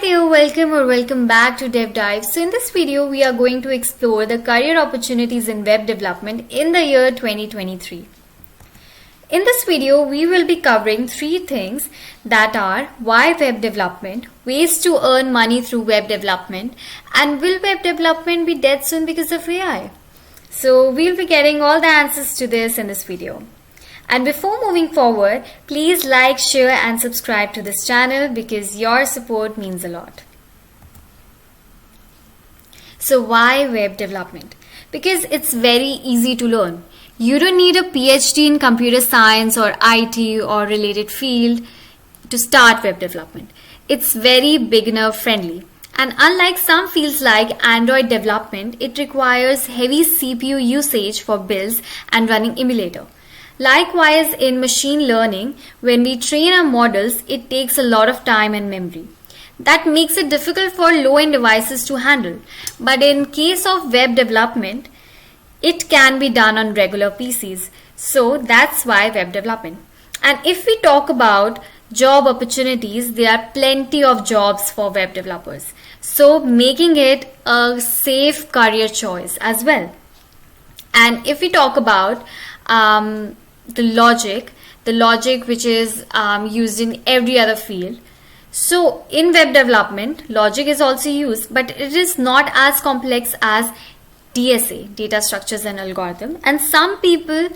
there, welcome back to Dev Dive. So in this video, we are going to explore the career opportunities in web development in the year 2023. In this video, we will be covering three things that are why web development, ways to earn money through web development, and will web development be dead soon because of AI? So we'll be getting all the answers to this in this video. And before moving forward, please like, share and subscribe to this channel because your support means a lot. So why web development? Because it's very easy to learn. You don't need a PhD in computer science or IT or related field to start web development. It's very beginner friendly. And unlike some fields like Android development, it requires heavy CPU usage for builds and running emulator. Likewise, in machine learning, when we train our models, it takes a lot of time and memory. That makes it difficult for low-end devices to handle. But in case of web development, it can be done on regular PCs. So that's why web development. And if we talk about job opportunities, there are plenty of jobs for web developers. So making it a safe career choice as well. And if we talk about the logic which is used in every other field. So in web development, logic is also used, but it is not as complex as DSA, data structures and algorithm. And some people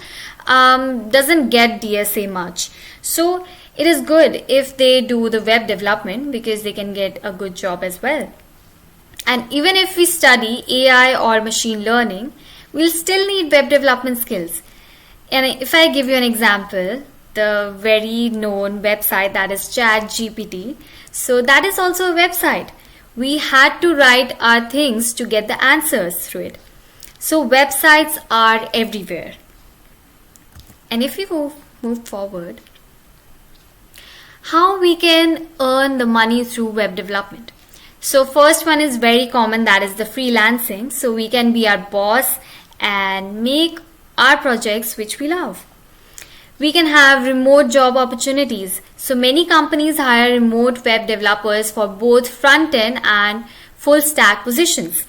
doesn't get DSA much. So it is good if they do the web development because they can get a good job as well. And even if we study AI or machine learning, we'll still need web development skills. And if I give you an example, the very known website that is ChatGPT, so that is also a website. We had to write our things to get the answers through it. So websites are everywhere. And if we move forward, how we can earn the money through web development. So first one is very common, that is the freelancing. So we can be our boss and make our projects which we love. We can have remote job opportunities. So many companies hire remote web developers for both front-end and full stack positions.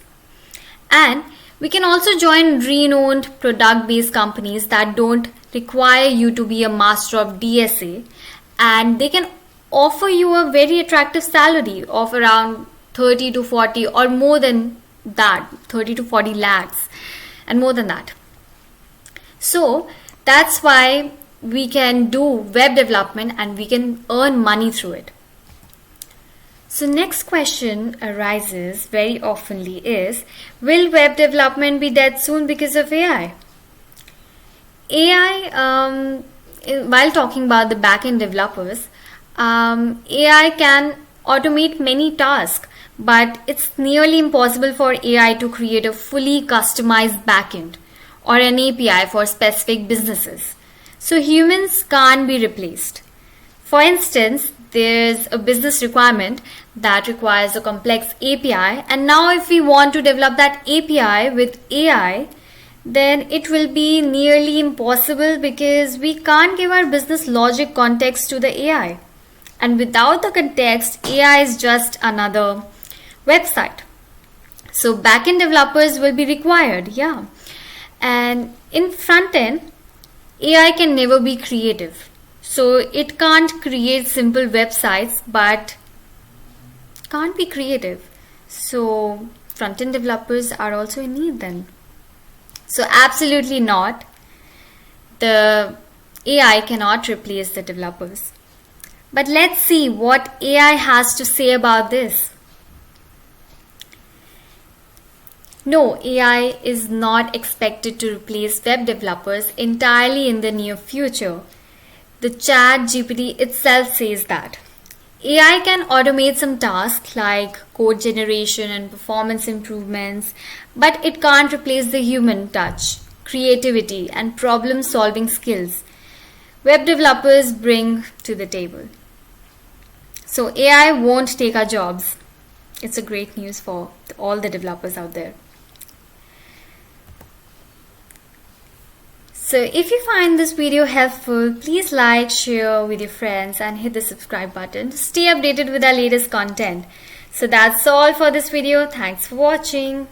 And we can also join renowned product-based companies that don't require you to be a master of DSA, and they can offer you a very attractive salary of around 30 to 40 or more than that, 30 to 40 lakhs and more than that. So that's why we can do web development and we can earn money through it. So next question arises very oftenly is, will web development be dead soon because of AI? AI, while talking about the backend developers, AI can automate many tasks, but it's nearly impossible for AI to create a fully customized backend or an API for specific businesses. So humans can't be replaced. For instance, there's a business requirement that requires a complex API, and now if we want to develop that API with AI, then it will be nearly impossible because we can't give our business logic context to the AI. And without the context, AI is just another website. So backend developers will be required, yeah. And in front end, AI can never be creative. So it can't create simple websites, but can't be creative. So front end developers are also in need then. So absolutely not. The AI cannot replace the developers. But let's see what AI has to say about this. No, AI is not expected to replace web developers entirely in the near future. The ChatGPT itself says that. AI can automate some tasks like code generation and performance improvements, but it can't replace the human touch, creativity, and problem-solving skills web developers bring to the table. So AI won't take our jobs. It's a great news for all the developers out there. So if you find this video helpful, please like, share with your friends and hit the subscribe button to stay updated with our latest content. So that's all for this video. Thanks for watching.